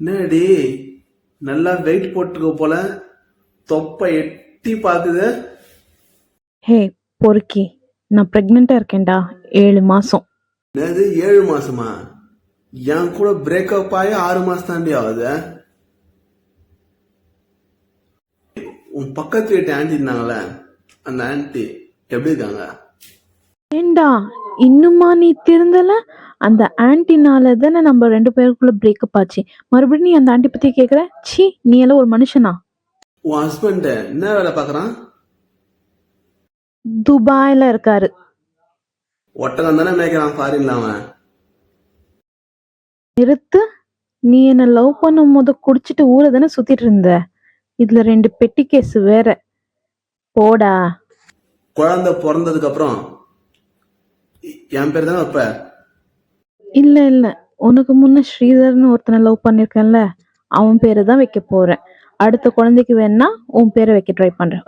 என்னடி நல்லா வெயிட் போட்டுக்க போல, தொப்பை எட்டி பாக்குது. ஹே பொறுக்கி, நான் பிரெக்னெண்டா இருக்கேன்டா. 7 மாசம். என்னது 7 மாசமா? என் கூட பிரேக்கப் ஆகி 6 மாசம் தாண்டி ஆகுது. உன் பக்கத்து வீட்டு ஆண்டி இருந்தாங்களே, அந்த ஆண்டி எப்படி இருக்காங்க? ஏண்டா இன்னுமா நீ திருந்தல? அந்த ஆன்டினால தானே நம்ம 2 பேருக்குள்ள பிரேக்கப் ஆச்சு. மறுபடியும் நீ அந்த ஆண்டி பத்தி கேக்குற? சி, நீ எல்லாம் ஒரு மனுஷனா? உன் ஹஸ்பண்ட் என்ன வேலை பாக்குறான்? துபாயில இருக்காரு. ஒட்டகம் தானே மேய்க்கிறான் ஃபாரின்ல அவன். நிறுத்து. நீ என்ன லவ் பண்ணும் போது குடிச்சிட்டு ஊரை தானே சுத்திட்டு இருந்த. இதுல 2 பெட்டி கேஸ் வேற. போடா. குழந்தை பிறந்ததுக்கு அப்புறம் என் பேர் தானே வைப்ப? இல்ல இல்ல, உனக்கு முன்ன ஸ்ரீதர்னு ஒருத்தனை லவ் பண்ணிருக்கேன்ல, அவன் பேரை தான் வைக்க போறேன். அடுத்த குழந்தைக்கு வேணா உன் பேரை வைக்க ட்ரை பண்றேன்.